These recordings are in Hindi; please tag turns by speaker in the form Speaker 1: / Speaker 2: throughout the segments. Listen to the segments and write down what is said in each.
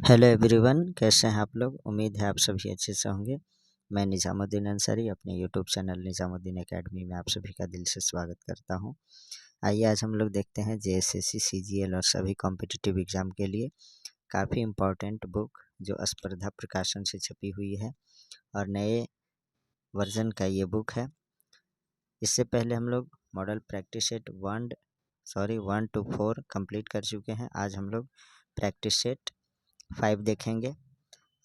Speaker 1: हेलो एवरीवन, कैसे हैं आप लोग। उम्मीद है आप सभी अच्छे से होंगे। मैं निज़ामुद्दीन अंसारी अपने यूट्यूब चैनल निज़ामुद्दीन एकेडमी में आप सभी का दिल से स्वागत करता हूं। आइए आज हम लोग देखते हैं जेएसएससी, सीजीएल और सभी कॉम्पिटिटिव एग्ज़ाम के लिए काफ़ी इम्पोर्टेंट बुक जो स्पर्धा प्रकाशन से छपी हुई है और नए वर्जन का ये बुक है। इससे पहले हम लोग model practice set 1 to 4 complete कर चुके हैं। आज हम लोग प्रैक्टिस सेट 5 देखेंगे।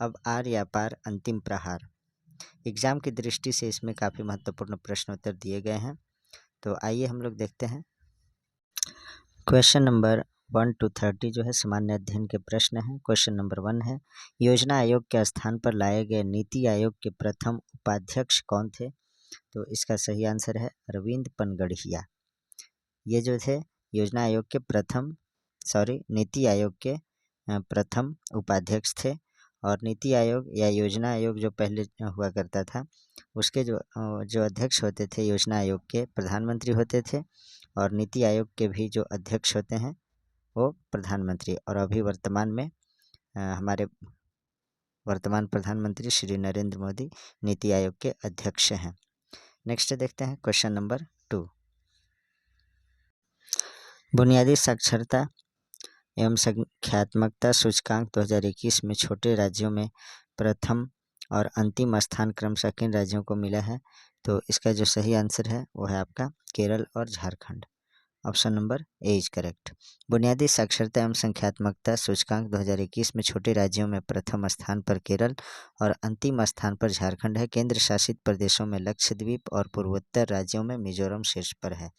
Speaker 1: अब आर या पार अंतिम प्रहार। एग्जाम की दृष्टि से इसमें काफ़ी महत्वपूर्ण प्रश्नोत्तर दिए गए हैं, तो आइए हम लोग देखते हैं। क्वेश्चन नंबर 1 to 30 जो है सामान्य अध्ययन के प्रश्न हैं। क्वेश्चन नंबर 1 है, योजना आयोग के स्थान पर लाए गए नीति आयोग के प्रथम उपाध्यक्ष कौन थे। तो इसका सही आंसर है अरविंद पनगड़िया। ये जो थे योजना आयोग के नीति आयोग के प्रथम उपाध्यक्ष थे। और नीति आयोग या योजना आयोग जो पहले हुआ करता था उसके जो अध्यक्ष होते थे योजना आयोग के प्रधानमंत्री होते थे, और नीति आयोग के भी जो अध्यक्ष होते हैं वो प्रधानमंत्री। और अभी वर्तमान में हमारे वर्तमान प्रधानमंत्री श्री नरेंद्र मोदी नीति आयोग के अध्यक्ष हैं। नेक्स्ट देखते हैं क्वेश्चन नंबर 2। बुनियादी साक्षरता एवं संख्यात्मकता सूचकांक 2021 में छोटे राज्यों में प्रथम और अंतिम स्थान क्रमशः किन राज्यों को मिला है। तो इसका जो सही आंसर है वो है आपका केरल और Jharkhand. Option number A is correct. बुनियादी साक्षरता एवं संख्यात्मकता सूचकांक 2021 में छोटे राज्यों में प्रथम स्थान पर केरल और अंतिम स्थान पर झारखंड है। केंद्र शासित प्रदेशों में लक्षद्वीप और पूर्वोत्तर राज्यों में मिजोरम शीर्ष पर है।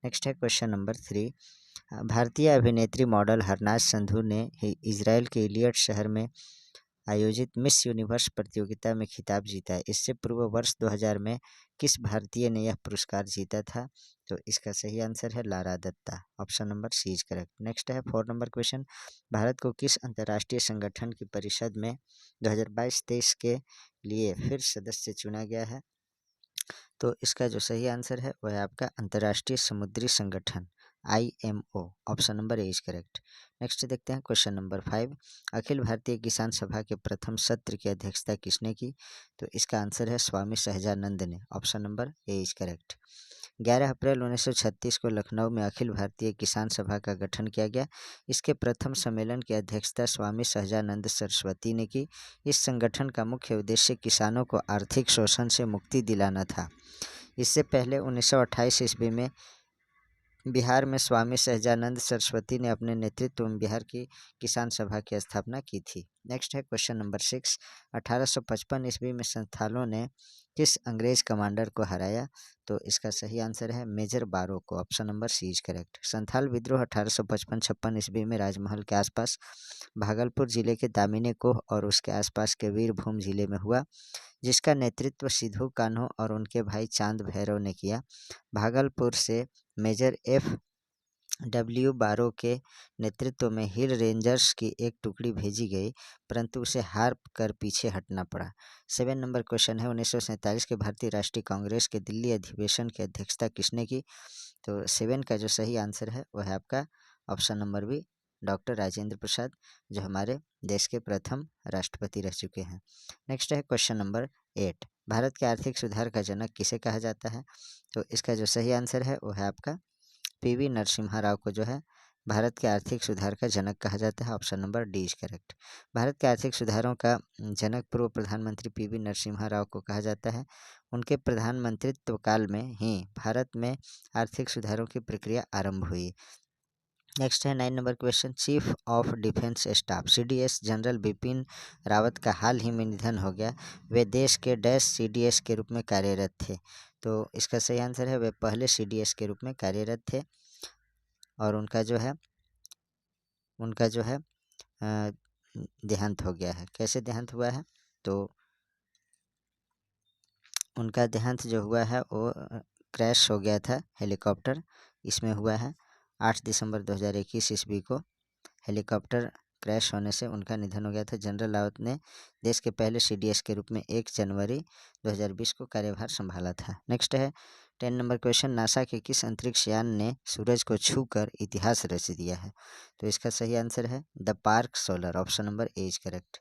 Speaker 1: नेक्स्ट है क्वेश्चन नंबर 3। भारतीय अभिनेत्री मॉडल हरनाज संधू ने इजराइल के इलियट शहर में आयोजित मिस यूनिवर्स प्रतियोगिता में खिताब जीता है। इससे पूर्व वर्ष 2000 में किस भारतीय ने यह पुरस्कार जीता था। तो इसका सही आंसर है Lara Dutta. Option number C is correct. Next है 4 नंबर क्वेश्चन। भारत को किस अंतर्राष्ट्रीय संगठन की परिषद में 2022-23 के लिए फिर सदस्य चुना गया है। तो इसका जो सही आंसर है वह है आपका अंतर्राष्ट्रीय समुद्री संगठन IMO। Option number A is correct. Next देखते हैं क्वेश्चन नंबर 5। अखिल भारतीय किसान सभा के प्रथम सत्र की अध्यक्षता किसने की। तो इसका आंसर है स्वामी सहजानंद ने। Option number A is correct. 11 अप्रैल 1936 को लखनऊ में अखिल भारतीय किसान सभा का गठन किया गया। इसके प्रथम सम्मेलन की अध्यक्षता स्वामी सहजानंद सरस्वती ने की। इस संगठन का मुख्य उद्देश्य किसानों को आर्थिक शोषण से मुक्ति दिलाना था। इससे पहले 1928 ईस्वी में बिहार में स्वामी सहजानंद सरस्वती ने अपने नेतृत्व में बिहार की किसान सभा की स्थापना की थी। नेक्स्ट है क्वेश्चन नंबर 6। 1855 ईस्वी में संथालों ने किस अंग्रेज कमांडर को हराया। तो इसका सही आंसर है मेजर बारो को। Option number C is correct. Santhal विद्रोह 1855-56 ईस्वी में राजमहल के आसपास भागलपुर जिले के दामिनी कोह और उसके आसपास के वीरभूम जिले में हुआ, जिसका नेतृत्व सिद्धू कान्हू और उनके भाई चांद भैरव ने किया। भागलपुर से मेजर FW बारो के नेतृत्व में हिल रेंजर्स की एक टुकड़ी भेजी गई, परंतु उसे हार कर पीछे हटना पड़ा। 7 नंबर क्वेश्चन है, 1947 के भारतीय राष्ट्रीय कांग्रेस के दिल्ली अधिवेशन की अध्यक्षता किसने की। तो 7 का जो सही आंसर है वह है आपका option number B doctor Rajendra Prasad, जो हमारे देश के प्रथम राष्ट्रपति रह चुके हैं। नेक्स्ट है क्वेश्चन नंबर 8। भारत के आर्थिक सुधार का जनक किसे कहा जाता है। तो इसका जो सही आंसर है वो है आपका PV नरसिम्हा राव को जो है भारत के आर्थिक सुधार का जनक कहा जाता है। Option number D is correct. Bharat के आर्थिक सुधारों का जनक पूर्व प्रधानमंत्री PV नरसिम्हा राव को कहा जाता है। उनके प्रधानमंत्रित्व काल में ही भारत में आर्थिक सुधारों की प्रक्रिया आरंभ हुई। नेक्स्ट है 9 number question. Chief of defence staff CDS general Bipin Rawat का हाल ही में निधन हो गया। वे देश के डैश CDS के रूप में कार्यरत थे। तो इसका सही आंसर है वे पहले CDS के रूप में कार्यरत थे, और उनका जो है देहांत हो गया है। कैसे देहांत हुआ है। तो उनका देहांत जो हुआ है वो क्रैश हो गया था, हेलीकॉप्टर इसमें हुआ है। 8 दिसंबर 2021 ईस्वी को हेलीकॉप्टर क्रैश होने से उनका निधन हो गया था। जनरल रावत ने देश के पहले CDS के रूप में 1 जनवरी 2020 को कार्यभार संभाला था। नेक्स्ट है 10 नंबर क्वेश्चन, नासा के किस अंतरिक्ष यान ने सूरज को छूकर इतिहास रच दिया है? तो इसका सही आंसर है the park solar, option number A is correct.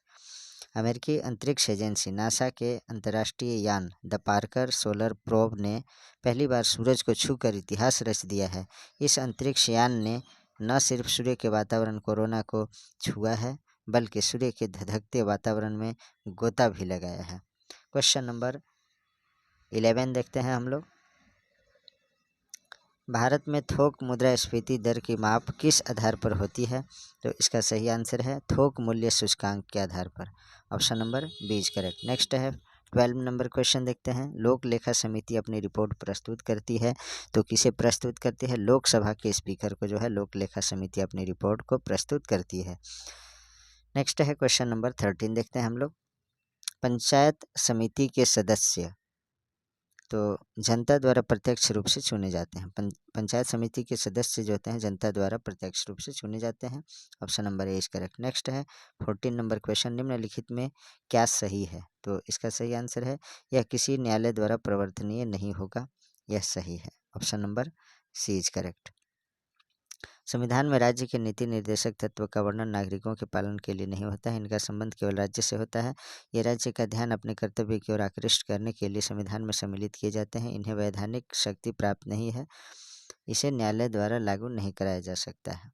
Speaker 1: अमेरिकी अंतरिक्ष एजेंसी नासा के अंतर्राष्ट्रीय यान द पार्कर सोलर प्रोब ने पहली बार सूरज को छूकर इतिहास रच दिया है। इस अंतरिक्ष यान ने न सिर्फ सूर्य के वातावरण कोरोना को छुआ है, बल्कि सूर्य के धधकते वातावरण में गोता भी लगाया है। क्वेश्चन नंबर 11 देखते हैं हम लोग। भारत में थोक मुद्रास्फीति दर की माप किस आधार पर होती है? तो इसका सही आंसर है थोक मूल्य सूचकांक के आधार पर, option number B is correct. Next है 12 नंबर क्वेश्चन देखते हैं। लोक लेखा समिति अपनी रिपोर्ट प्रस्तुत करती है, तो किसे प्रस्तुत करती है? लोकसभा के स्पीकर को जो है लोक लेखा समिति अपनी रिपोर्ट को प्रस्तुत करती है। नेक्स्ट है क्वेश्चन नंबर 13 देखते हैं हम लोग। पंचायत समिति के सदस्य तो जनता द्वारा प्रत्यक्ष रूप से चुने जाते हैं। पंचायत समिति के सदस्य जो होते हैं जनता द्वारा प्रत्यक्ष रूप से चुने जाते हैं, option number A is correct. Next है 14 नंबर क्वेश्चन, निम्नलिखित में क्या सही है? तो इसका सही आंसर है यह किसी न्यायालय द्वारा प्रवर्तनीय नहीं होगा, यह सही है, option number C is correct. संविधान में राज्य के नीति निर्देशक तत्व का वर्णन नागरिकों के पालन के लिए नहीं होता है, इनका संबंध केवल राज्य से होता है। ये राज्य का ध्यान अपने कर्तव्य की ओर आकृष्ट करने के लिए संविधान में सम्मिलित किए जाते हैं। इन्हें वैधानिक शक्ति प्राप्त नहीं है, इसे न्यायालय द्वारा लागू नहीं कराया जा सकता है।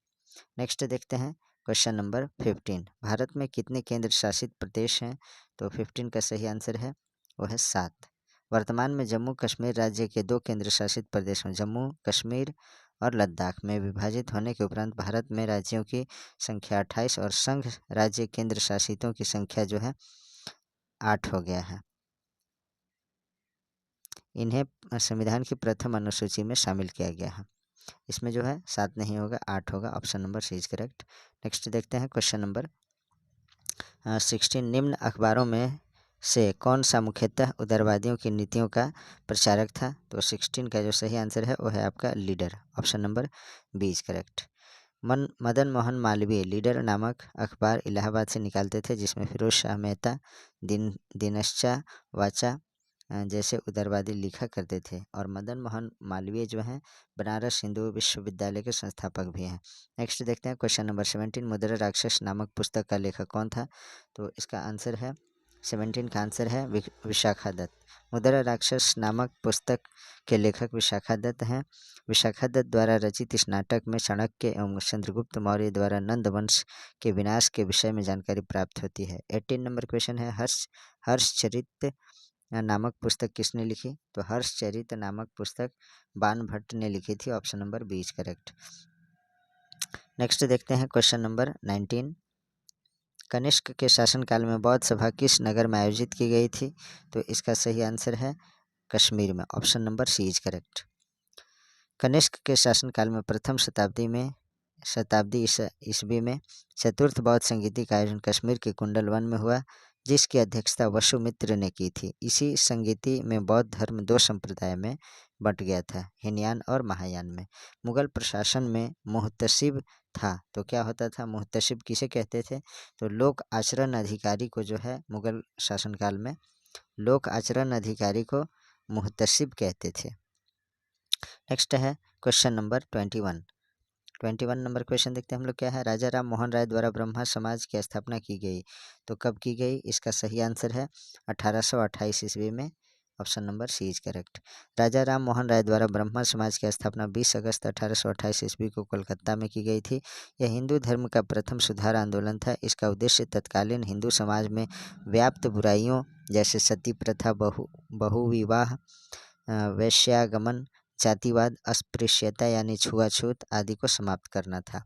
Speaker 1: नेक्स्ट देखते हैं क्वेश्चन नंबर 15, भारत में कितने केंद्र शासित प्रदेश हैं? तो 15 का सही आंसर है वो है 7। वर्तमान में जम्मू कश्मीर राज्य के 2 केंद्र शासित प्रदेशों जम्मू कश्मीर और लद्दाख में विभाजित होने के उपरांत भारत में राज्यों की संख्या 28 और संघ राज्य केंद्र शासितों की संख्या जो है 8 हो गया है। इन्हें संविधान की प्रथम अनुसूची में शामिल किया गया है। इसमें जो है 7 नहीं होगा, 8 होगा, option number C is correct. Next देखते हैं क्वेश्चन नंबर 16, निम्न अखबारों में से कौन सा मुख्यतः उदारवादियों की नीतियों का प्रचारक था? तो 16 का जो सही आंसर है वो है आपका leader, option number B is correct. Madan Mohan Malviya leader नामक अखबार इलाहाबाद से निकालते थे, जिसमें फिरोज शाह मेहता, दिनश्चा वाचा जैसे उदारवादी लिखा करते थे। और मदन मोहन मालवीय जो हैं बनारस हिंदू विश्वविद्यालय के संस्थापक भी हैं। नेक्स्ट देखते हैं क्वेश्चन नंबर 17, मुद्रा राक्षस नामक पुस्तक का लेखक कौन था? तो इसका आंसर है 17 का आंसर है विशाखा दत्त। मुद्रा राक्षस नामक पुस्तक के लेखक विशाखा दत्त हैं। विशाखा दत्त द्वारा रचित इस नाटक में चाणक्य एवं चंद्रगुप्त मौर्य द्वारा नंद वंश के विनाश के विषय में जानकारी प्राप्त होती है। 18 नंबर क्वेश्चन है हर्षचरित नामक पुस्तक किसने लिखी? तो हर्षचरित नामक पुस्तक बाणभट्ट ने लिखी थी, option number B is correct. Next देखते हैं क्वेश्चन नंबर 19, कनिष्क के शासनकाल में बौद्ध सभा किस नगर में आयोजित की गई थी? तो इसका सही आंसर है कश्मीर में, option number C is correct. Kanishka के शासनकाल में प्रथम शताब्दी ईस्वी में चतुर्थ बौद्ध संगीति का आयोजन कश्मीर के कुंडल वन में हुआ, जिसकी अध्यक्षता वसुमित्र ने की थी। इसी संगीति में बौद्ध धर्म 2 संप्रदाय में बंट गया था, हीनयान और महायान में। मुगल प्रशासन में मुहतसिब था, तो क्या होता था? मुहतसिब किसे कहते थे? तो लोक आचरण अधिकारी को जो है मुगल शासनकाल में लोक आचरण अधिकारी को मुहतसिब कहते थे। नेक्स्ट है क्वेश्चन नंबर 21 नंबर क्वेश्चन देखते हैं हम लोग क्या है। राजा राम मोहन राय द्वारा ब्रह्मा समाज की स्थापना की गई, तो कब की गई? इसका सही आंसर है 1828 ईस्वी में, option number C is correct. Raja Ram Mohan Roy द्वारा ब्रह्मा समाज की स्थापना 20 अगस्त 1828 ईस्वी को कोलकाता में की गई थी। यह हिंदू धर्म का प्रथम सुधार आंदोलन था। इसका उद्देश्य तत्कालीन हिंदू समाज में व्याप्त बुराइयों जैसे सती प्रथा, बहुविवाह, वैश्यागमन, जातिवाद, अस्पृश्यता यानी छुआछूत आदि को समाप्त करना था।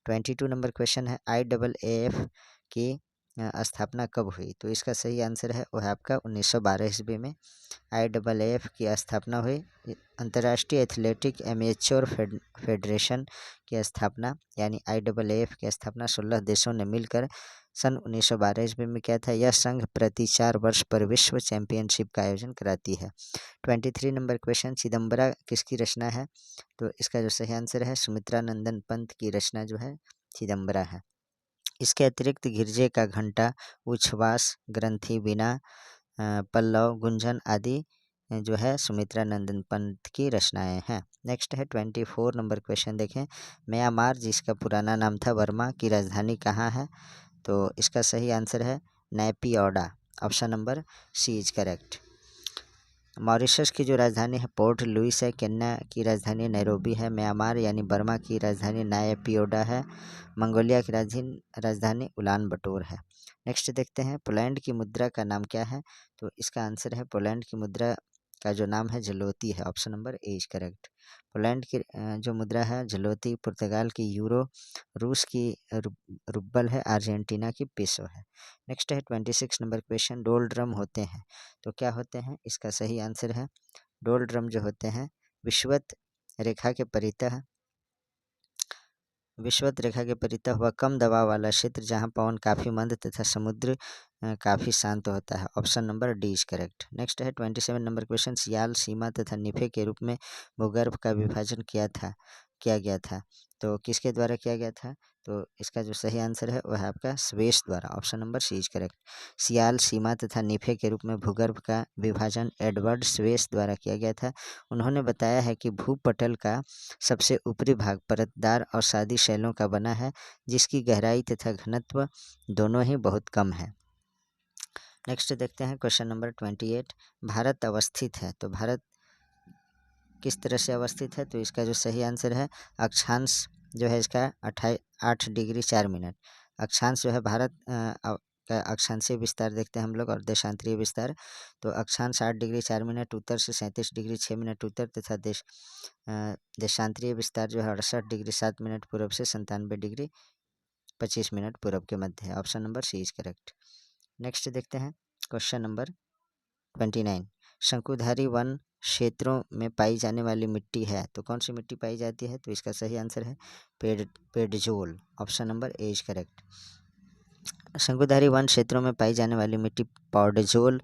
Speaker 1: 22 नंबर क्वेश्चन है IAAF की स्थापना कब हुई? तो इसका सही आंसर है वो है आपका 1912 ईस्वी में IAAF की स्थापना हुई। अंतर्राष्ट्रीय एथलेटिक एमेच्योर फेडरेशन की स्थापना यानी IAAF की स्थापना 16 देशों ने मिलकर सन 1912 ईस्वी में किया था। यह संघ प्रति 4 वर्ष पर विश्व चैंपियनशिप का आयोजन कराती है। 23 नंबर क्वेश्चन, चिदम्बरा किसकी रचना है? तो इसका जो सही आंसर है सुमित्रा नंदन पंत की रचना जो है चिदम्बरा है। इसके अतिरिक्त गिरजे का घंटा, उच्छ्वास, ग्रंथि, वीणा, पल्लव, गुंजन आदि जो है सुमित्रा नंदन पंत की रचनाएं हैं। नेक्स्ट है 24 नंबर क्वेश्चन देखें। म्यांमार जिसका पुराना नाम था बर्मा की राजधानी कहाँ है? तो इसका सही आंसर है Naypyidaw. Option number C is correct. Mauritius की जो राजधानी है पोर्ट लुइस है। केन्या की राजधानी नैरोबी है। म्यांमार यानी बर्मा की राजधानी नायपियोडा है। मंगोलिया की राजधानी उलान बटोर है। नेक्स्ट देखते हैं पोलैंड की मुद्रा का नाम क्या है? तो इसका आंसर है पोलैंड की मुद्रा का जो नाम है जलोती है। Option number A is correct. Poland की जो मुद्रा है जलोती, पुर्तगाल की यूरो, रूस की रुबल है, अर्जेंटीना की पेसो है। नेक्स्ट है 26 नंबर क्वेश्चन। डोल ड्रम होते हैं तो क्या होते हैं? इसका सही आंसर है डोल ड्रम जो होते हैं विषुवत रेखा के परितः हुआ कम दबाव वाला क्षेत्र जहां पवन काफ़ी मंद तथा समुद्र काफ़ी शांत होता है। Option number D is correct. Next है 27 नंबर क्वेश्चन। सियाल, सीमा तथा निफे के रूप में भूगर्भ का विभाजन किया गया था तो किसके द्वारा किया गया था? तो इसका जो सही आंसर है वह है आपका स्वेस द्वारा। Option number C is correct. Sial, sima तथा निफे के रूप में भूगर्भ का विभाजन एडवर्ड स्वेस द्वारा किया गया था। उन्होंने बताया है कि भूपटल का सबसे ऊपरी भाग परतदार और सादी शैलों का बना है जिसकी गहराई तथा घनत्व दोनों ही बहुत कम है। नेक्स्ट देखते हैं क्वेश्चन नंबर 28। भारत अवस्थित है तो भारत किस तरह से अवस्थित है? तो इसका जो सही आंसर है अक्षांश जो है इसका 8 डिग्री 4 मिनट। अक्षांश जो है भारत का अक्षांशीय विस्तार देखते हैं हम लोग और देशांतरीय विस्तार। तो अक्षांश 8 डिग्री 4 मिनट उत्तर से 37 डिग्री 6 मिनट उत्तर तथा देशांतरीय विस्तार जो है 68 डिग्री 7 मिनट पूर्व से 97 डिग्री 25 मिनट पूर्व के मध्य है। Option number C is correct. Next देखते हैं क्वेश्चन नंबर 29। शंकुधारी वन क्षेत्रों में पाई जाने वाली मिट्टी है तो कौन सी मिट्टी पाई जाती है? तो इसका सही आंसर है podzol. Option number A is correct. शंकुधारी वन क्षेत्रों में पाई जाने वाली मिट्टी पॉडजोल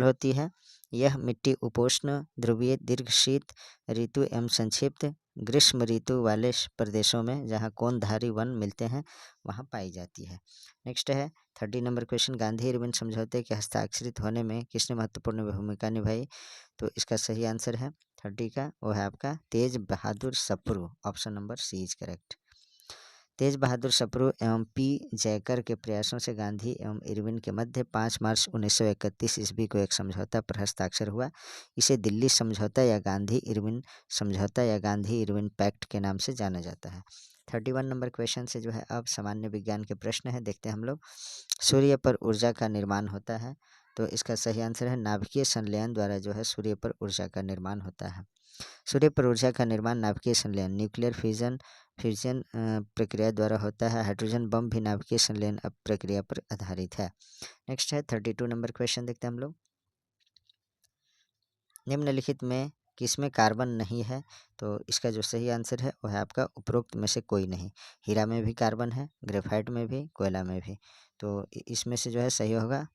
Speaker 1: होती है। यह मिट्टी उपोष्ण, ध्रुवीय, दीर्घ शीत ऋतु एवं संक्षिप्त ग्रीष्म ऋतु वाले प्रदेशों में जहाँ कोनधारी वन मिलते हैं वहाँ पाई जाती है। नेक्स्ट है 30 नंबर क्वेश्चन। गांधी इरविन समझौते के हस्ताक्षरित होने में किसने महत्वपूर्ण भूमिका निभाई? तो इसका सही आंसर है 30 का वो है आपका Tej Bahadur Sapru. Option number C is correct. Tej Bahadur Sapru एवं पी जयकर के प्रयासों से गांधी एवं इरविन के मध्य 5 मार्च 1931 ईस्वी को एक समझौता पर हस्ताक्षर हुआ। इसे दिल्ली समझौता या गांधी इरविन समझौता या गांधी इरविन पैक्ट के नाम से जाना जाता है। 31 नंबर क्वेश्चन से जो है अब सामान्य विज्ञान के प्रश्न है, देखते हैं हम लोग। सूर्य पर ऊर्जा का निर्माण होता है तो इसका सही आंसर है नाभिकीय संलयन द्वारा जो है सूर्य पर ऊर्जा का निर्माण होता है। सूर्य पर ऊर्जा का निर्माण नाभिकीय संलयन न्यूक्लियर फ्यूजन प्रक्रिया द्वारा होता है। हाइड्रोजन बम भी नाभिकीय संलयन प्रक्रिया पर आधारित है। नेक्स्ट है 32 नंबर क्वेश्चन देखते हैं हम लोग। निम्नलिखित में किसमें कार्बन नहीं है? तो इसका जो सही आंसर है वह है आपका उपरोक्त में से कोई नहीं। हीरा में भी कार्बन है, ग्रेफाइट में भी, कोयला में भी। तो इसमें से जो है सही होगा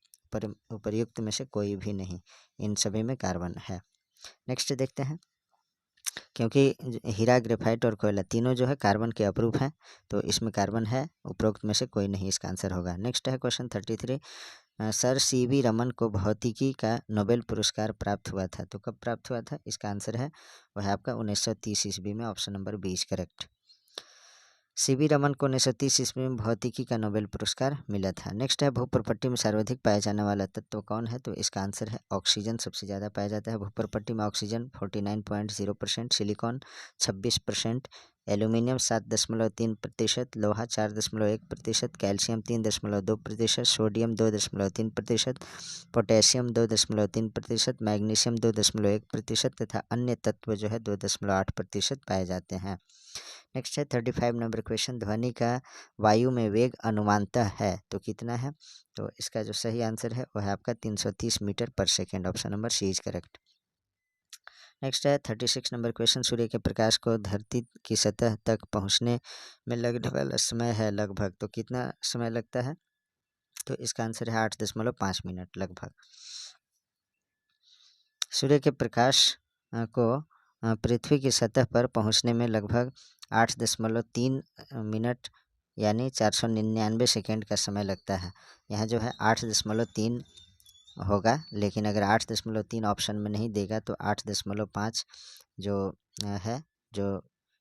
Speaker 1: उपर्युक्त में से कोई भी नहीं, इन सभी में कार्बन है। नेक्स्ट देखते हैं, क्योंकि हीरा, ग्रेफाइट और कोयला तीनों जो है कार्बन के अपरूप हैं तो इसमें कार्बन है, उपरोक्त में से कोई नहीं, इसका आंसर होगा। नेक्स्ट है क्वेश्चन 33। सर सीवी रमन को भौतिकी का नोबेल पुरस्कार प्राप्त हुआ था तो कब प्राप्त हुआ था? इसका आंसर है वह है आपका 1930 ईस्वी में। Option number B is correct. C V Raman को 1930 ईस्वी में भौतिकी का नोबेल पुरस्कार मिला था। नेक्स्ट है भूप्रपट्टी में सर्वाधिक पाया जाने वाला तत्व कौन है? तो इसका आंसर है ऑक्सीजन सबसे ज़्यादा पाया जाता है भूप्रपट्टी में। ऑक्सीजन 49.0%, सिलिकॉन 26%, एल्यूमिनियम 7.3%, लोहा 4.1%, कैल्शियम 3.2%, सोडियम 2.3%, पोटेशियम 2.3%, मैग्नीशियम 2.1% तथा अन्य तत्व जो है 2.8% पाए जाते हैं। नेक्स्ट है 35 नंबर क्वेश्चन। ध्वनि का वायु में वेग अनुमानतः है तो कितना है? तो इसका जो सही आंसर है वह है आपका 330 मीटर पर second. Option number C is correct. Next है 36 नंबर क्वेश्चन। सूर्य के प्रकाश को धरती की सतह तक पहुंचने में लगने वाला समय है लगभग तो कितना समय लगता है? तो इसका आंसर है 8.5 मिनट लगभग। सूर्य के प्रकाश को पृथ्वी की सतह पर पहुंचने में लगभग 8.3 मिनट यानी 499 सेकेंड का समय लगता है। यहाँ जो है 8.3 होगा, लेकिन अगर 8.3 ऑप्शन में नहीं देगा तो 8.5 जो है, जो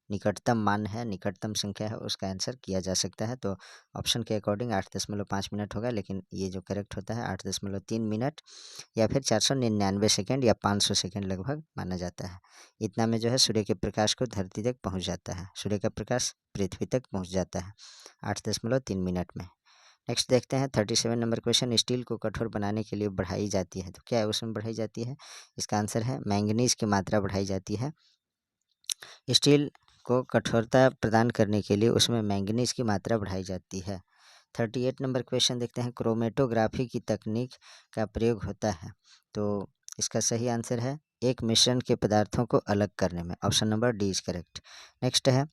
Speaker 1: निकटतम मान है, निकटतम संख्या है, उसका आंसर किया जा सकता है। तो ऑप्शन के अकॉर्डिंग 8.5 मिनट होगा, लेकिन ये जो करेक्ट होता है 8.3 मिनट या फिर 499 सेकेंड या 500 सेकेंड लगभग माना जाता है। इतना में जो है सूर्य के प्रकाश को धरती तक पहुंच जाता है, सूर्य का प्रकाश पृथ्वी तक पहुंच जाता है 8.3 मिनट में। नेक्स्ट देखते हैं 37 नंबर क्वेश्चन। स्टील को कठोर बनाने के लिए बढ़ाई जाती है, तो क्या है उसमें बढ़ाई जाती है? इसका आंसर है मैंगनीज की मात्रा बढ़ाई जाती है। स्टील को कठोरता प्रदान करने के लिए उसमें मैंगनीज की मात्रा बढ़ाई जाती है। 38 नंबर क्वेश्चन देखते हैं। क्रोमेटोग्राफी की तकनीक का प्रयोग होता है, तो इसका सही आंसर है एक मिश्रण के पदार्थों को अलग करने में। Option number D is correct. Next है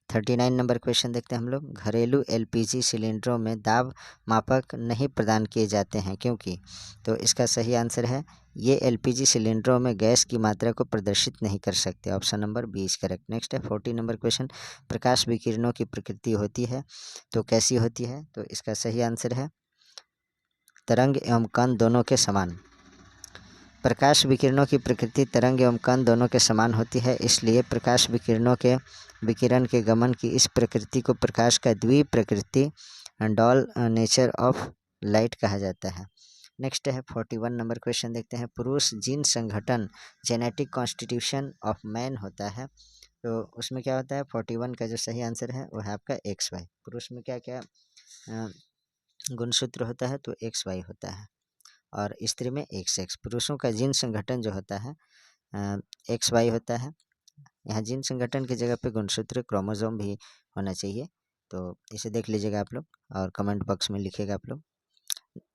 Speaker 1: 39 नंबर क्वेश्चन देखते हैं हम लोग। घरेलू एलपीजी सिलेंडरों में दाब मापक नहीं प्रदान किए जाते हैं क्योंकि, तो इसका सही आंसर है ये एलपीजी सिलेंडरों में गैस की मात्रा को प्रदर्शित नहीं कर सकते। Option number B is correct. Next है 40 नंबर क्वेश्चन। प्रकाश विकिरणों की प्रकृति होती है, तो कैसी होती है? तो इसका सही आंसर है तरंग एवं कण दोनों के समान। प्रकाश विकिरणों की प्रकृति तरंग एवं कण दोनों के समान होती है, इसलिए प्रकाश विकिरणों के विकिरण के गमन की इस प्रकृति को प्रकाश का द्विप्रकृति डॉल नेचर ऑफ लाइट कहा जाता है। नेक्स्ट है 41 नंबर क्वेश्चन देखते हैं। पुरुष जीन संगठन जेनेटिक कॉन्स्टिट्यूशन ऑफ मैन होता है, तो उसमें क्या होता है? 41 का जो सही आंसर है वो है आपका XY। पुरुष में क्या क्या गुणसूत्र होता है? तो XY होता है, और स्त्री में XX। पुरुषों का जीन संगठन जो होता है XY होता है। यहाँ जीन संगठन की जगह पे गुणसूत्र क्रोमोसोम भी होना चाहिए, तो इसे देख लीजिएगा आप लोग और कमेंट बॉक्स में लिखिएगा आप लोग।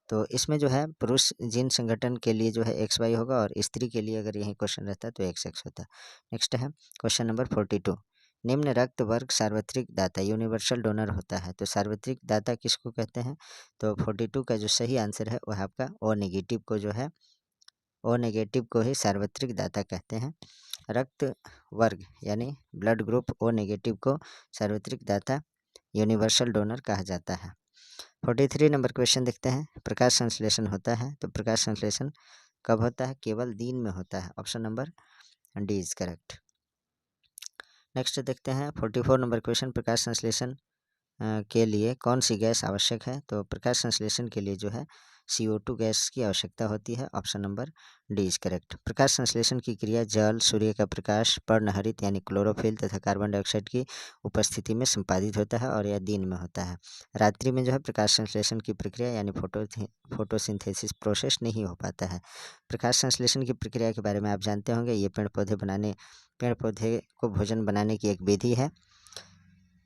Speaker 1: तो इसमें जो है पुरुष जीन संगठन के लिए जो है XY होगा, और स्त्री के लिए अगर यही क्वेश्चन रहता है तो XX होता है। नेक्स्ट है क्वेश्चन नंबर 42। निम्न रक्त वर्ग सार्वत्रिक दाता यूनिवर्सल डोनर होता है, तो सार्वत्रिक दाता किसको कहते हैं? तो 42 का जो सही आंसर है वो है आपका O नेगेटिव को जो है, O नेगेटिव को ही सार्वत्रिक दाता कहते हैं। रक्त वर्ग यानी ब्लड ग्रुप O नेगेटिव को सार्वत्रिक दाता यूनिवर्सल डोनर कहा जाता है। 43 नंबर क्वेश्चन देखते हैं। प्रकाश संश्लेषण होता है, तो प्रकाश संश्लेषण कब होता है? केवल दिन में होता है। Option number D is correct. Next देखते हैं 44 नंबर क्वेश्चन। प्रकाश संश्लेषण के लिए कौन सी गैस आवश्यक है? तो प्रकाश संश्लेषण के लिए जो है CO2 गैस की आवश्यकता होती है। Option number D is correct. प्रकाश संश्लेषण की क्रिया जल, सूर्य का प्रकाश, पर्णहरित यानी क्लोरोफिल तथा कार्बन डाइऑक्साइड की उपस्थिति में संपादित होता है, और यह दिन में होता है। रात्रि में जो है प्रकाश संश्लेषण की प्रक्रिया यानी फोटोसिंथेसिस प्रोसेस नहीं हो पाता है। प्रकाश संश्लेषण की प्रक्रिया के बारे में आप जानते होंगे, ये पेड़ पौधे को भोजन बनाने की एक विधि है।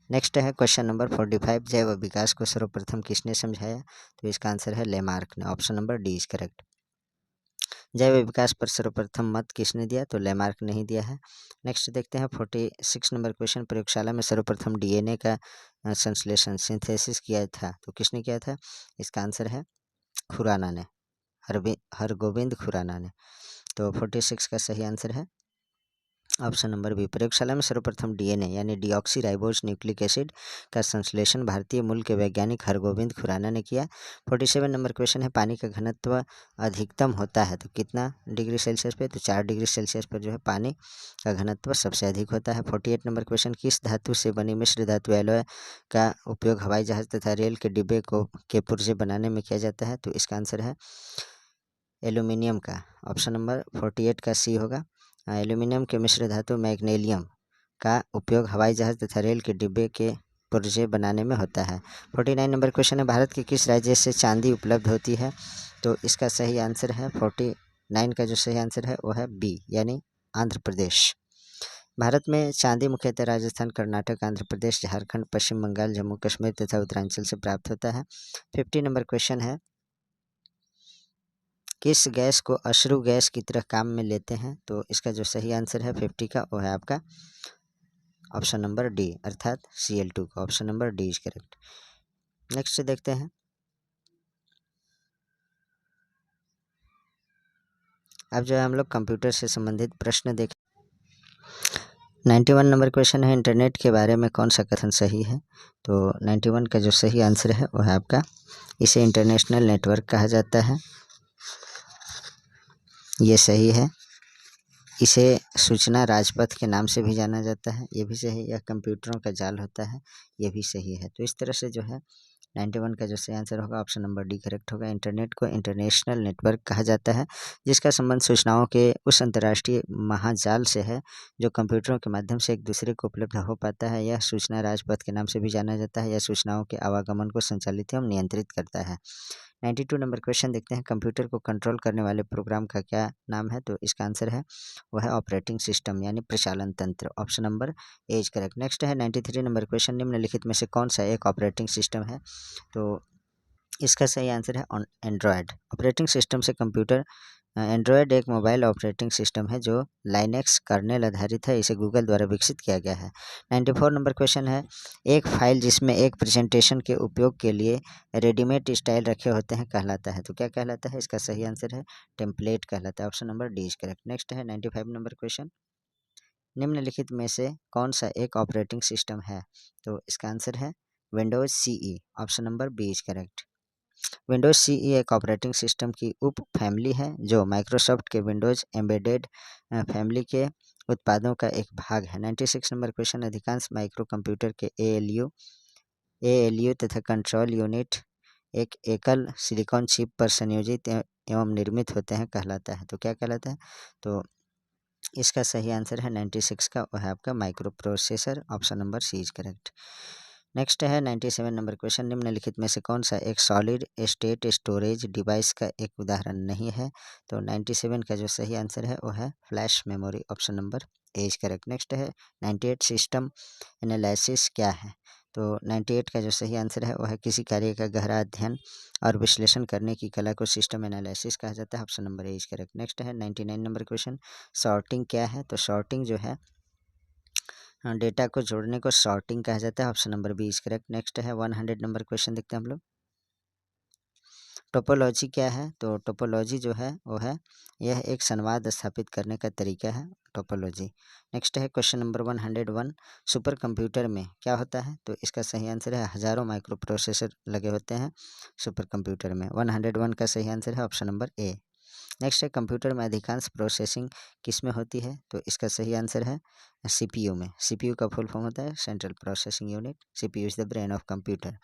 Speaker 1: नेक्स्ट है क्वेश्चन नंबर 45। जैव विकास को सर्वप्रथम किसने समझाया? तो इसका आंसर है लेमार्क ने। Option number D is correct. जैव विकास पर सर्वप्रथम मत किसने दिया? तो लेमार्क ने ही दिया है। नेक्स्ट देखते हैं 46 नंबर क्वेश्चन। प्रयोगशाला में सर्वप्रथम DNA का संश्लेषण सिंथेसिस किया था, तो किसने किया था? इसका आंसर है खुराना ने, हरगोविंद खुराना ने। तो 46 का सही आंसर है ऑप्शन नंबर बी। प्रयोगशाला में सर्वप्रथम DNA यानी डीऑक्सी राइबोज न्यूक्लिक एसिड का संश्लेषण भारतीय मूल के वैज्ञानिक हरगोविंद खुराना ने किया। 47 नंबर क्वेश्चन है। पानी का घनत्व अधिकतम होता है तो कितना डिग्री सेल्सियस पे? तो 4 डिग्री सेल्सियस पर जो है पानी का घनत्व सबसे अधिक होता है। 48 नंबर क्वेश्चन। किस धातु से बनी मिश्र धातु एलॉय का उपयोग हवाई जहाज तथा रेल के डिब्बे के पुर्जे बनाने में किया जाता है? तो इसका आंसर है एल्यूमिनियम का। ऑप्शन नंबर 48 का सी होगा। एल्यूमिनियम के मिश्र धातु मैग्नीशियम का उपयोग हवाई जहाज तथा रेल के डिब्बे के पुर्जे बनाने में होता है। 49 नंबर क्वेश्चन है। भारत के किस राज्य से चांदी उपलब्ध होती है? तो इसका सही आंसर है 49 का जो सही आंसर है वो है बी यानी आंध्र प्रदेश। भारत में चांदी मुख्यतः राजस्थान, कर्नाटक, आंध्र प्रदेश, झारखंड, पश्चिम बंगाल, जम्मू कश्मीर तथा उत्तरांचल से प्राप्त होता है। 50 नंबर क्वेश्चन है। किस गैस को अश्रु गैस की तरह काम में लेते हैं? तो इसका जो सही आंसर है 50 का वो है आपका ऑप्शन नंबर डी अर्थात Cl2 का। Option number D is correct. Next देखते हैं। अब जो है हम लोग कंप्यूटर से संबंधित प्रश्न देखें। 91 नंबर क्वेश्चन है, इंटरनेट के बारे में कौन सा कथन सही है? तो 91 का जो सही आंसर है वो है आपका, इसे इंटरनेशनल नेटवर्क कहा जाता है, ये सही है। इसे सूचना राजपथ के नाम से भी जाना जाता है, ये भी सही। यह कंप्यूटरों का जाल होता है, ये भी सही है। तो इस तरह से जो है 91 का जो सही आंसर होगा ऑप्शन नंबर डी करेक्ट होगा। इंटरनेट को इंटरनेशनल नेटवर्क कहा जाता है, जिसका संबंध सूचनाओं के उस अंतर्राष्ट्रीय महाजाल से है जो कंप्यूटरों के माध्यम से एक दूसरे को उपलब्ध हो पाता है। यह सूचना राजपथ के नाम से भी जाना जाता है। यह सूचनाओं के आवागमन को संचालित एवं नियंत्रित करता है। 92 नंबर क्वेश्चन देखते हैं, कंप्यूटर को कंट्रोल करने वाले प्रोग्राम का क्या नाम है? तो इसका आंसर है वह है ऑपरेटिंग सिस्टम यानी प्रचालन तंत्र, option number A is correct. Next है 93 नंबर क्वेश्चन, निम्नलिखित में से कौन सा एक ऑपरेटिंग सिस्टम है? तो इसका सही आंसर है एंड्रॉयड। ऑपरेटिंग सिस्टम से कंप्यूटर, एंड्रॉयड एक मोबाइल ऑपरेटिंग सिस्टम है जो लाइनेक्स कर्नेल आधारित है। इसे गूगल द्वारा विकसित किया गया है। 94 नंबर क्वेश्चन है, एक फाइल जिसमें एक प्रेजेंटेशन के उपयोग के लिए रेडीमेड स्टाइल रखे होते हैं कहलाता है। तो क्या कहलाता है? इसका सही आंसर है टेम्पलेट कहलाता है, option number D is correct. Next है 95 नंबर क्वेश्चन, निम्नलिखित में से कौन सा एक ऑपरेटिंग सिस्टम है? तो इसका आंसर है Windows CE, option number B is correct. Windows CE एक ऑपरेटिंग सिस्टम की उप फैमिली है जो माइक्रोसॉफ्ट के विंडोज एम्बेडेड फैमिली के उत्पादों का एक भाग है। 96 नंबर क्वेश्चन, अधिकांश माइक्रो कंप्यूटर के एएलयू तथा कंट्रोल यूनिट एक एकल सिलिकॉन चिप पर संयोजित एवं निर्मित होते हैं कहलाता है। तो क्या कहलाता है? तो इसका सही आंसर है 96 का, वह है आपका microprocessor, option number C is correct. Next है 97 नंबर क्वेश्चन, निम्नलिखित में से कौन सा एक सॉलिड स्टेट स्टोरेज डिवाइस का एक उदाहरण नहीं है? तो 97 का जो सही आंसर है वो है flash memory, option number A is correct. Next है 98 सिस्टम एनालिसिस क्या है? तो 98 का जो सही आंसर है वो है किसी कार्य का गहरा अध्ययन और विश्लेषण करने की कला को सिस्टम एनालिसिस कहा जाता है, option number A is correct. Next है 99 नंबर क्वेश्चन, सॉर्टिंग क्या है? तो सॉर्टिंग जो है डेटा को जोड़ने को सॉर्टिंग कहा जाता है, option number B is correct. Next है 100 नंबर क्वेश्चन देखते हैं हम लोग, टोपोलॉजी क्या है? तो टोपोलॉजी जो है वो है, यह एक संवाद स्थापित करने का तरीका है, टोपोलॉजी। नेक्स्ट है क्वेश्चन नंबर 101, सुपर कंप्यूटर में क्या होता है? तो इसका सही आंसर है हजारों माइक्रो प्रोसेसर लगे होते हैं सुपर कंप्यूटर में। 101 का सही आंसर है ऑप्शन नंबर ए। नेक्स्ट है कंप्यूटर में अधिकांश प्रोसेसिंग किस में होती है? तो इसका सही आंसर है सीपीयू में। सीपीयू का फुल फॉर्म होता है central processing unit. CPU is the brain of computer.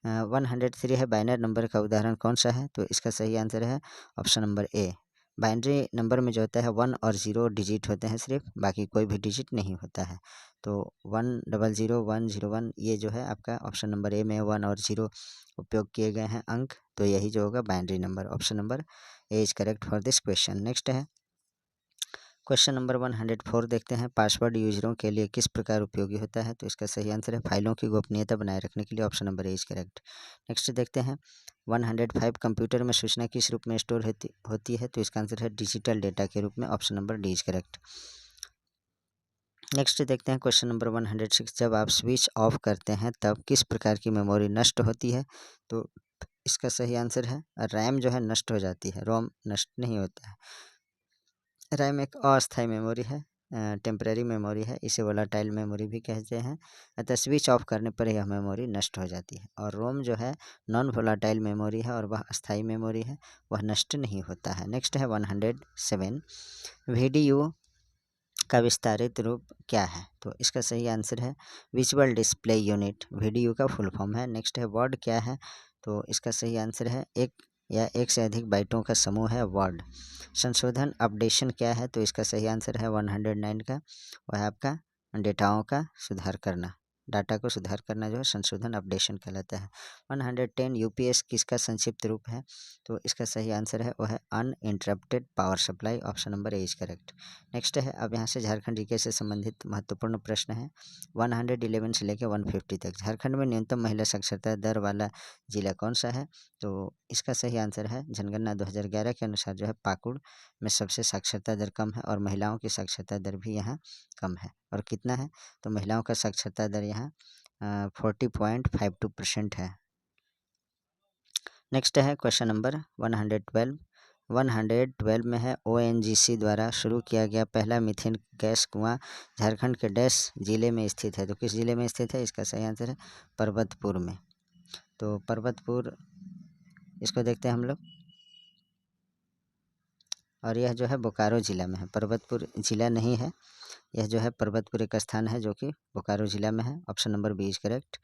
Speaker 1: 103 है, बाइनरी नंबर का उदाहरण कौन सा है? तो इसका सही आंसर है ऑप्शन नंबर ए। बाइनरी नंबर में जो होता है 1 और 0 डिजिट होते हैं सिर्फ, बाकी कोई भी डिजिट नहीं होता है। तो 100101 ये जो है आपका ऑप्शन नंबर ए में 1 और 0 उपयोग किए गए हैं अंक, तो यही जो होगा binary number, option number A is correct for this question. Next है क्वेश्चन नंबर 104 देखते हैं, पासवर्ड यूजरों के लिए किस प्रकार उपयोगी होता है? तो इसका सही आंसर है फाइलों की गोपनीयता बनाए रखने के लिए, option number A is correct. Next देखते हैं 105, कंप्यूटर में सूचना किस रूप में स्टोर होती है? तो इसका आंसर है डिजिटल डेटा के रूप में, option number D is correct. Next देखते हैं क्वेश्चन नंबर 106, जब आप स्विच ऑफ करते हैं तब किस प्रकार की मेमोरी नष्ट होती है? तो इसका सही आंसर है रैम जो है नष्ट हो जाती है, रोम नष्ट नहीं होता है। रैम एक अस्थायी मेमोरी है, टेम्परेरी मेमोरी है, इसे वोलाटाइल मेमोरी भी कहते हैं। अतः स्विच ऑफ करने पर यह मेमोरी नष्ट हो जाती है। और रोम जो है नॉन वोलाटाइल मेमोरी है और वह अस्थायी मेमोरी है, वह नष्ट नहीं होता है। नेक्स्ट है 107, वीडीयू का विस्तारित रूप क्या है? तो इसका सही आंसर है विजुअल डिस्प्ले यूनिट, वीडीयू का फुल फॉर्म है। नेक्स्ट है वर्ड क्या है? तो इसका सही आंसर है एक या एक से अधिक बाइटों का समूह है वर्ड। संशोधन अपडेशन क्या है? तो इसका सही आंसर है 109 का, वह है आपका डेटाओं का सुधार करना, डाटा को सुधार करना जो है संशोधन अपडेशन कहलाता है। 110, यूपीएस किसका संक्षिप्त रूप है? तो इसका सही आंसर है वह है uninterrupted power supply, option number A is correct. Next है, अब यहाँ से झारखंड जीके से संबंधित महत्वपूर्ण प्रश्न है 111 से लेकर 150 तक। झारखंड में न्यूनतम महिला साक्षरता दर वाला जिला कौन सा है? तो इसका सही आंसर है जनगणना 2011 के अनुसार जो है पाकुड़ में सबसे साक्षरता दर कम है और महिलाओं की साक्षरता दर भी यहाँ कम है। और कितना है? तो महिलाओं का साक्षरता दर यहाँ 40.52% है। नेक्स्ट है क्वेश्चन नंबर 112, 112 में है ONGC द्वारा शुरू किया गया पहला मीथेन गैस कुआं झारखंड के डैश जिले में स्थित है। तो किस जिले में स्थित है? इसका सही आंसर है पर्वतपुर में। तो पर्वतपुर, इसको देखते हैं हम लोग, और यह जो है बोकारो ज़िला में है, पर्वतपुर ज़िला नहीं है, यह जो है पर्वतपुर एक स्थान है जो कि बोकारो ज़िला में है। Option number B is correct.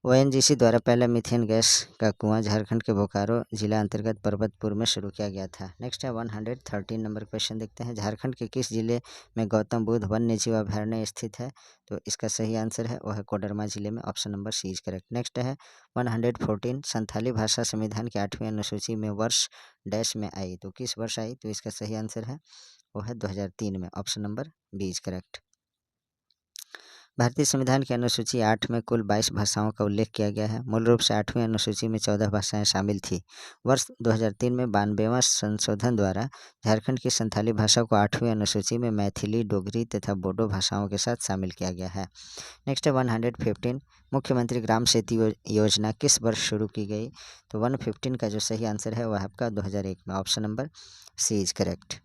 Speaker 1: ONGC द्वारा पहला मीथेन गैस का कुआं झारखंड के बोकारो जिला अंतर्गत पर्वतपुर में शुरू किया गया था। नेक्स्ट है 113 नंबर क्वेश्चन देखते हैं। झारखंड के किस जिले में गौतम बुद्ध वन्य जीव अभयारण्य स्थित है? तो इसका सही आंसर है वो है कोडरमा जिले में। Option number C is correct. Next है 114 संथाली भाषा संविधान की 8वीं अनुसूची में वर्ष डैश में आई, तो किस वर्ष आई? तो इसका सही आंसर है वो है 2003 में। Option number B is correct. भारतीय संविधान की अनुसूची 8 में कुल 22 भाषाओं का उल्लेख किया गया है। मूल रूप से 8वीं अनुसूची में 14 भाषाएं शामिल थी। वर्ष 2003 में 92वां संशोधन द्वारा झारखंड की संथाली भाषा को 8वीं अनुसूची में मैथिली, डोगरी तथा बोडो भाषाओं के साथ शामिल किया गया है। नेक्स्ट है 115 मुख्यमंत्री ग्राम सेतु योजना किस वर्ष शुरू की गई? तो 115 का जो सही आंसर है वह आपका 2001 में। Option number C is correct.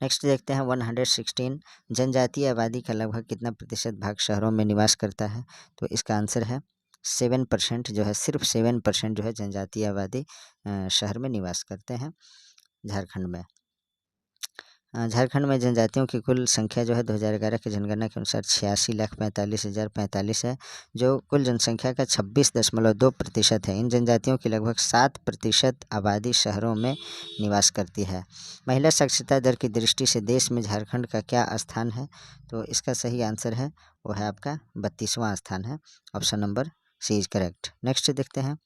Speaker 1: Next देखते हैं 116 जनजातीय आबादी का लगभग कितना प्रतिशत भाग शहरों में निवास करता है? तो इसका आंसर है 7% जो है, सिर्फ 7% जो है जनजातीय आबादी शहर में निवास करते हैं झारखंड में। झारखंड में जनजातियों की कुल संख्या जो है 2011 की जनगणना के अनुसार 86,45,045 है, जो कुल जनसंख्या का 26.2% है। इन जनजातियों की लगभग 7% आबादी शहरों में निवास करती है। महिला साक्षरता दर की दृष्टि से देश में झारखंड का क्या स्थान है? तो इसका सही आंसर है वो है आपका 32वां स्थान है। Option number C is correct. Next देखते हैं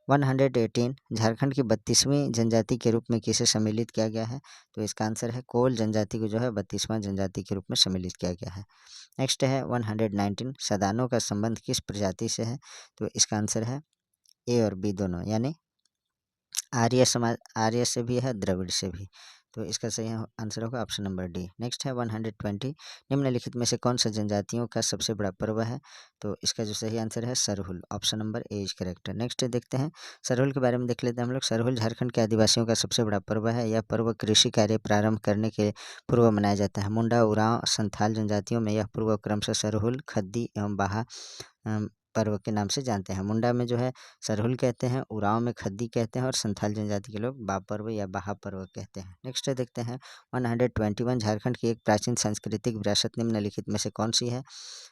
Speaker 1: 118 झारखंड की 32वीं जनजाति के रूप में किसे सम्मिलित किया गया है? तो इसका आंसर है कोल जनजाति को जो है 32वां जनजाति के रूप में सम्मिलित किया गया है। नेक्स्ट है 119 सदानों का संबंध किस प्रजाति से है? तो इसका आंसर है ए और बी दोनों, यानी आर्य समाज, आर्य से भी है, द्रविड़ से भी। तो इसका सही आंसर होगा ऑप्शन नंबर डी। नेक्स्ट है 120 निम्नलिखित में से कौन सा जनजातियों का सबसे बड़ा पर्व है? तो इसका जो सही आंसर है Sarhul. Option number A is correct. Next देखते हैं सरहुल के बारे में देख लेते हैं हम लोग। सरहुल झारखंड के आदिवासियों का सबसे बड़ा पर्व है। यह पर्व कृषि कार्य प्रारंभ करने के पूर्व मनाया जाता है। मुंडा, उरांव, संथाल जनजातियों में यह पर्व क्रमशः सरहुल, खद्दी एवं बाहा पर्व के नाम से जानते हैं। मुंडा में जो है सरहुल कहते हैं, उरांव में खद्दी कहते हैं और संथाल जनजाति के लोग बा पर्व या बाहा पर्व कहते हैं। नेक्स्ट देखते हैं 121 झारखंड की एक प्राचीन सांस्कृतिक विरासत निम्नलिखित में से कौन सी है?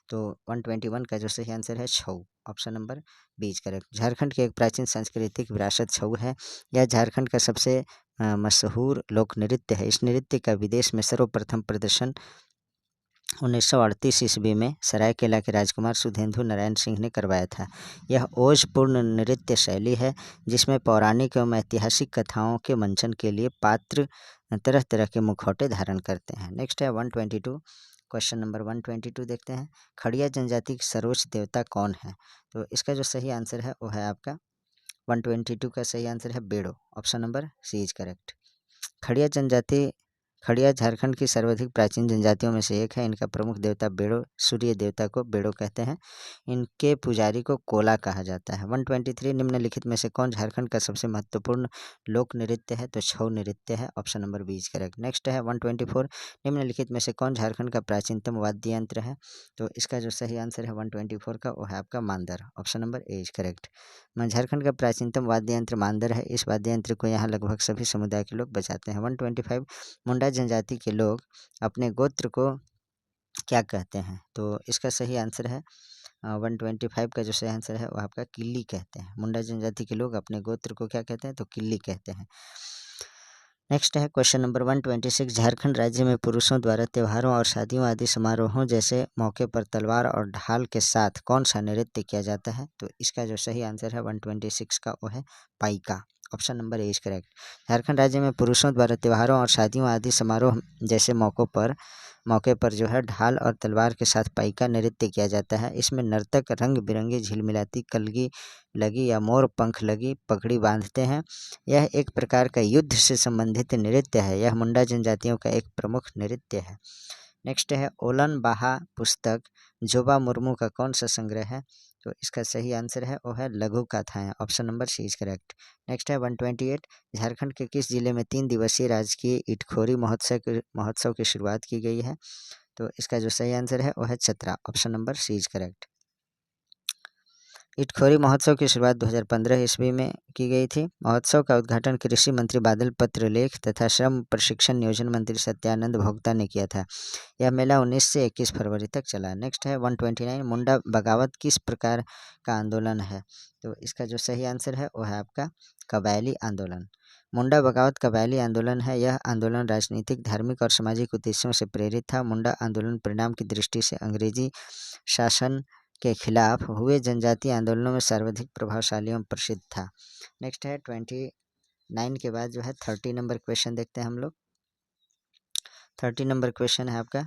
Speaker 1: तो 121 का जो सही आंसर है Chhau. Option number B is correct. Jharkhand की एक प्राचीन सांस्कृतिक विरासत छऊ है। यह झारखंड का सबसे मशहूर लोक नृत्य है। इस नृत्य का विदेश में सर्वप्रथम प्रदर्शन 1938 ईस्वी में सरायकेला के राजकुमार सुधेंदु नारायण सिंह ने करवाया था। यह ओजपूर्ण नृत्य शैली है जिसमें पौराणिक एवं ऐतिहासिक कथाओं के मंचन के लिए पात्र तरह तरह के मुखौटे धारण करते हैं। नेक्स्ट है 122 क्वेश्चन नंबर 122 देखते हैं। खड़िया जनजाति की सर्वोच्च देवता कौन है? तो इसका जो सही आंसर है वो है आपका 122 का सही आंसर है Bero. Option number C is correct. Kharia Jharkhand की सर्वाधिक प्राचीन जनजातियों में से एक है। इनका प्रमुख देवता बेड़ो, सूर्य देवता को बेड़ो कहते हैं। इनके पुजारी को कोला कहा जाता है। 123 निम्नलिखित में से कौन झारखंड का सबसे महत्वपूर्ण लोक नृत्य है? तो छऊ नृत्य है। Option number B is correct. Next है 124 निम्नलिखित में से कौन झारखंड का प्राचीनतम वाद्य यंत्र है? तो इसका जो सही आंसर है 124 का वो है आपका मांदर। Option number A is correct. Jharkhand का प्राचीनतम वाद्य यंत्र मांदर है। इस वाद्य यंत्र को यहाँ लगभग सभी समुदाय के लोग बजाते हैं। 125 मुंडा जनजाति के लोग अपने गोत्र को क्या कहते हैं? तो इसका सही आंसर है 125 का जो सही आंसर है वो आपका किल्ली कहते हैं। मुंडा जनजाति के लोग अपने गोत्र को क्या कहते हैं? तो किल्ली कहते हैं। नेक्स्ट है क्वेश्चन नंबर 126 झारखंड राज्य में पुरुषों द्वारा त्योहारों और शादियों आदि समारोहों जैसे मौके पर तलवार और ढाल के साथ कौन सा नृत्य किया जाता है? तो इसका जो सही आंसर है 126 का वो है Paika. Option number A is correct. Jharkhand राज्य में पुरुषों द्वारा त्योहारों और शादियों आदि समारोह जैसे मौके पर जो है ढाल और तलवार के साथ पाइका नृत्य किया जाता है। इसमें नर्तक रंग बिरंगी झिलमिलाती कलगी लगी या मोर पंख लगी पगड़ी बांधते हैं। यह एक प्रकार का युद्ध से संबंधित नृत्य है। यह मुंडा जनजातियों का एक प्रमुख नृत्य है। नेक्स्ट है ओलन बाहा पुस्तक जोबा मुर्मू का कौन सा संग्रह है? तो इसका सही आंसर है वो है लघु कथाएं। Option number C is correct. Next है 128, झारखंड के किस जिले में 3 दिवसीय राजकीय इटखोरी महोत्सव की शुरुआत की गई है? तो इसका जो सही आंसर है वो है Chatra. Option number C is correct. Itkhori महोत्सव की शुरुआत 2015 ईस्वी में की गई थी। महोत्सव का उद्घाटन कृषि मंत्री बादल पत्रलेख तथा श्रम प्रशिक्षण नियोजन मंत्री सत्यानंद भोक्ता ने किया था। यह मेला 19 से 21 फरवरी तक चला। नेक्स्ट है 129, मुंडा बगावत किस प्रकार का आंदोलन है? तो इसका जो सही आंसर है वो है आपका कबायली आंदोलन। मुंडा बगावत कबायली आंदोलन है। यह आंदोलन राजनीतिक, धार्मिक और सामाजिक उद्देश्यों से प्रेरित था। मुंडा आंदोलन परिणाम की दृष्टि से अंग्रेजी शासन के खिलाफ हुए जनजातीय आंदोलनों में सर्वाधिक प्रभावशाली एवं प्रसिद्ध था। नेक्स्ट है 29 के बाद जो है 30 नंबर क्वेश्चन देखते हैं हम लोग। 30 नंबर क्वेश्चन है आपका,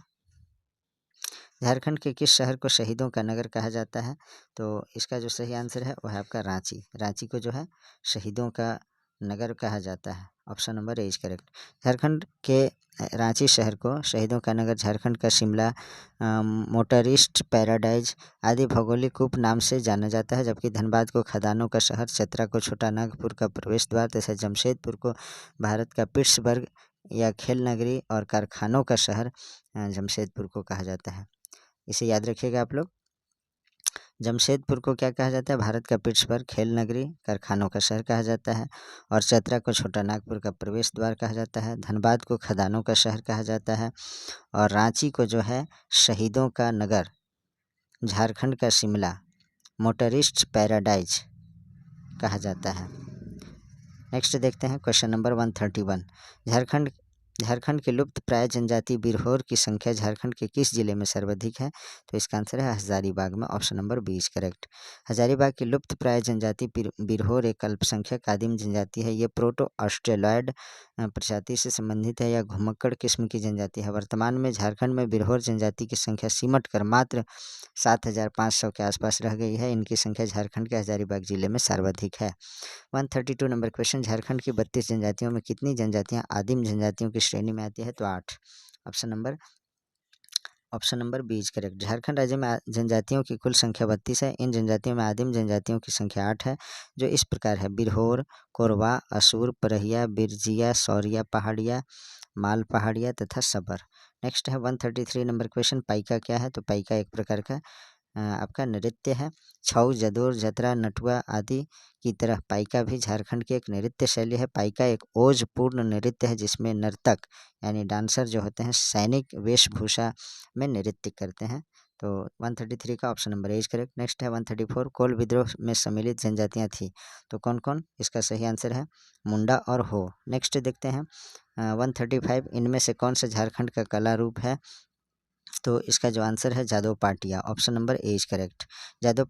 Speaker 1: झारखंड के किस शहर को शहीदों का नगर कहा जाता है? तो इसका जो सही आंसर है वो है आपका रांची। रांची को जो है शहीदों का नगर कहा जाता है। Option number A is correct. Jharkhand के रांची शहर को शहीदों का नगर, झारखंड का शिमला, मोटरिस्ट पैराडाइज आदि भौगोलिक उपनाम से जाना जाता है, जबकि धनबाद को खदानों का शहर, चतरा को छोटा नागपुर का प्रवेश द्वार तथा जमशेदपुर को भारत का पिट्सबर्ग या खेल नगरी और कारखानों का शहर जमशेदपुर को कहा जाता है। इसे याद रखिएगा आप लोग। जमशेदपुर को क्या कहा जाता है? भारत का पिट्सबर्ग, खेल नगरी, कारखानों का शहर कहा जाता है। और चतरा को छोटा नागपुर का प्रवेश द्वार कहा जाता है। धनबाद को खदानों का शहर कहा जाता है। और रांची को जो है शहीदों का नगर, झारखंड का शिमला, मोटरिस्ट पैराडाइज कहा जाता है। नेक्स्ट देखते हैं क्वेश्चन नंबर 131, झारखंड के लुप्त प्राय जनजाति बिरहोर की संख्या झारखंड के किस जिले में सर्वाधिक है? तो इसका आंसर है हजारीबाग में। Option number B is correct. Hazaribagh की लुप्त प्राय जनजाति बिरहोर एक अल्पसंख्यक आदिम जनजाति है। ये प्रोटो ऑस्ट्रेलॉयड प्रजाति से संबंधित है या घुमक्कड़ किस्म की जनजाति है। वर्तमान में झारखंड में बिरहोर जनजाति की संख्या सिमट कर मात्र 7500 के आसपास रह गई है। इनकी संख्या झारखंड के हजारीबाग जिले में सर्वाधिक है। 132 नंबर क्वेश्चन, झारखंड की 32 जनजातियों में कितनी जनजातियां आदिम जनजातियों की श्रेणी में आती है? तो 8। Option number B is correct. Jharkhand राज्य में जनजातियों की कुल संख्या 32 है। इन जनजातियों में आदिम जनजातियों की संख्या 8 है, जो इस प्रकार है: बिरहोर, कोरवा, असुर, परहिया, बिरजिया, सौरिया पहाड़िया, माल पहाड़िया तथा सबर। नेक्स्ट है 133 नंबर क्वेश्चन, पाइका क्या है? तो पाइका एक प्रकार का आपका नृत्य है। छऊ, जदोर, जतरा, नटुआ आदि की तरह पाइका भी झारखंड की एक नृत्य शैली है। पाइका एक ओज पूर्ण नृत्य है जिसमें नर्तक यानी डांसर जो होते हैं सैनिक वेशभूषा में नृत्य करते हैं। तो 133 का option number A is correct. Next है 134, कोल विद्रोह में सम्मिलित जनजातियां थी, तो कौन कौन? इसका सही आंसर है मुंडा और हो। नेक्स्ट देखते हैं 135, इनमें से कौन सा झारखंड का कला रूप है? तो इसका जो आंसर है Jadav Patia. Option number A is correct. Jadav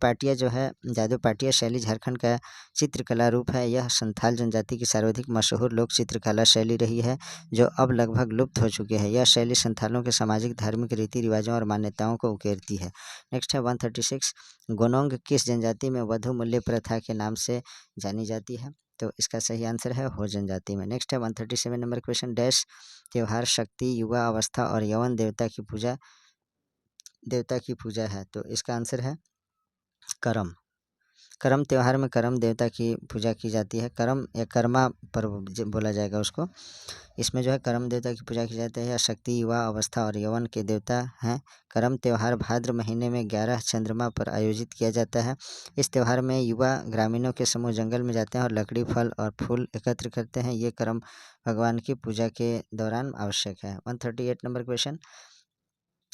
Speaker 1: Patia शैली झारखंड का चित्रकला रूप है। यह संथाल जनजाति की सर्वाधिक मशहूर लोक चित्रकला शैली रही है, जो अब लगभग लुप्त हो चुकी है। यह शैली संथालों के सामाजिक, धार्मिक रीति रिवाजों और मान्यताओं को उकेरती है। नेक्स्ट है 136, गोनोंग किस जनजाति में वधु मूल्य प्रथा के नाम से जानी जाती है? तो इसका सही आंसर है हो जनजाति में। नेक्स्ट है 137 नंबर क्वेश्चन, डैश त्योहार शक्ति, युवा अवस्था और यौवन देवता की पूजा है? तो इसका आंसर है करम। करम त्यौहार में करम देवता की पूजा की जाती है। करम या कर्मा पर्व बोला जाएगा उसको। इसमें जो है करम देवता की पूजा की जाती है। यह शक्ति, युवा अवस्था और यौवन के देवता हैं। करम त्यौहार भाद्र महीने में 11 चंद्रमा पर आयोजित किया जाता है। इस त्यौहार में युवा ग्रामीणों के समूह जंगल में जाते हैं और लकड़ी, फल और फूल एकत्र करते हैं। ये कर्म भगवान की पूजा के दौरान आवश्यक है। 138 नंबर क्वेश्चन,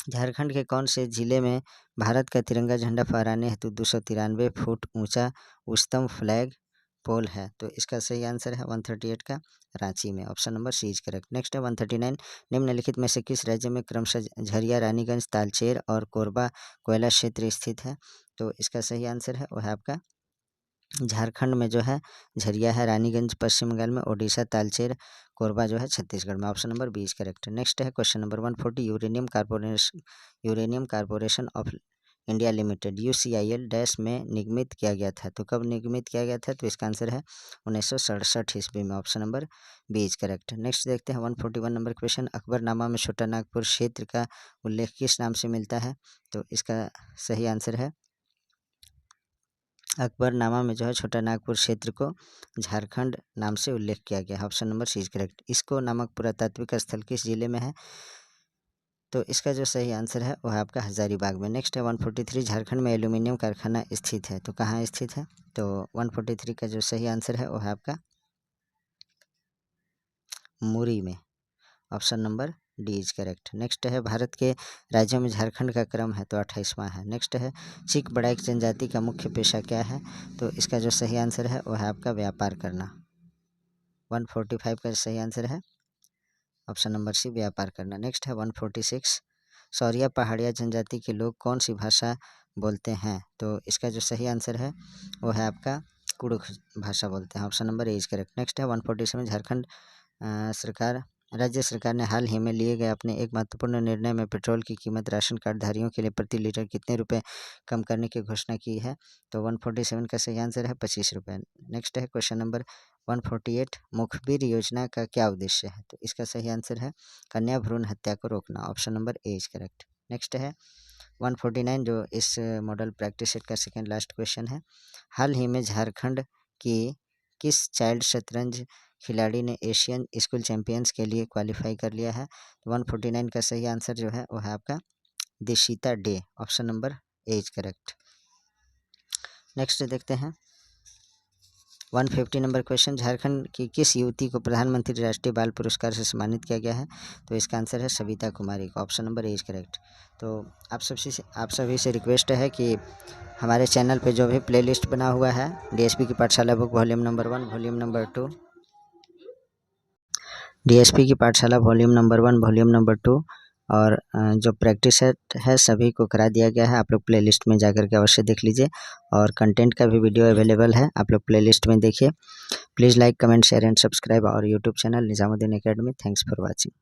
Speaker 1: झारखंड के कौन से जिले में भारत का तिरंगा झंडा फहराने हेतु 293 फुट ऊंचा उच्चतम फ्लैग पोल है? तो इसका सही आंसर है 138 का रांची में। Option number C is correct. Next है 139, निम्नलिखित में से किस राज्य में क्रमशः झरिया, रानीगंज, तालचेर और कोरबा कोयला क्षेत्र स्थित है? तो इसका सही आंसर है वो है आपका झारखंड में जो है झरिया है, रानीगंज पश्चिम बंगाल में, ओडिशा तालचेर, कोरबा जो है छत्तीसगढ़ में। Option number B is correct. Next है question number 140, uranium corporation of India limited UCIL dash में निगमित किया गया था। तो कब निगमित किया गया था? तो इसका आंसर है 1967 ईस्वी में। Option number B is correct. Next देखते हैं 141 नंबर क्वेश्चन। अकबरनामा में छोटा नागपुर क्षेत्र का उल्लेख किस नाम से मिलता है? तो इसका सही आंसर है, अकबरनामा में जो है छोटा नागपुर क्षेत्र को झारखंड नाम से उल्लेख किया गया है। Option number C is correct. इसको नामक पुरातात्विक स्थल किस जिले में है? तो इसका जो सही आंसर है वो है आपका हजारीबाग में। नेक्स्ट है 143, झारखंड में एल्यूमिनियम कारखाना स्थित है। तो कहाँ स्थित है? तो 143 का जो सही आंसर है वो है आपका मुरी में। Option number D is correct. Next है भारत के राज्यों में झारखंड का क्रम है, तो 28वां है। नेक्स्ट है चीक बड़ाइक जनजाति का मुख्य पेशा क्या है? तो इसका जो सही आंसर है वो है आपका व्यापार करना। 145 का सही आंसर है ऑप्शन नंबर सी, व्यापार करना। नेक्स्ट है 146, सौरिया पहाड़िया जनजाति के लोग कौन सी भाषा बोलते हैं? तो इसका जो सही आंसर है वो है आपका कुड़ुख भाषा बोलते हैं। Option number A is correct. Next है 147, झारखंड राज्य सरकार ने हाल ही में लिए गए अपने एक महत्वपूर्ण निर्णय में पेट्रोल की कीमत राशन कार्ड धारियों के लिए प्रति लीटर कितने रुपए कम करने की घोषणा की है? तो 147 का सही आंसर है 25 रुपये। नेक्स्ट है क्वेश्चन नंबर 148, मुखबिर योजना का क्या उद्देश्य है? तो इसका सही आंसर है कन्या भ्रूण हत्या को रोकना। Option number A is correct. Next है 149, जो इस मॉडल प्रैक्टिस सेट का सेकेंड लास्ट क्वेश्चन है। हाल ही में झारखंड की किस चाइल्ड शतरंज खिलाड़ी ने एशियन स्कूल चैंपियंस के लिए क्वालिफाई कर लिया है? 149 का सही आंसर जो है वो है आपका दिशिता डे। Option number A is correct. Next देखते हैं 150 नंबर क्वेश्चन, झारखंड की किस युवती को प्रधानमंत्री राष्ट्रीय बाल पुरस्कार से सम्मानित किया गया है? तो इसका आंसर है सविता कुमारी का। Option number A is correct. तो आप सभी से रिक्वेस्ट है कि हमारे चैनल पे जो भी प्लेलिस्ट बना हुआ है DSP की पाठशाला book volume number 1, volume number 2, DSP की पाठशाला वॉल्यूम नंबर 1, वॉल्यूम नंबर 2 और जो प्रैक्टिस सेट है सभी को करा दिया गया है। आप लोग प्लेलिस्ट में जाकर के अवश्य देख लीजिए और कंटेंट का भी वीडियो अवेलेबल है, आप लोग प्लेलिस्ट में देखिए। Please like, comment, share and subscribe और YouTube channel Nizamuddin academy. Thanks for watching.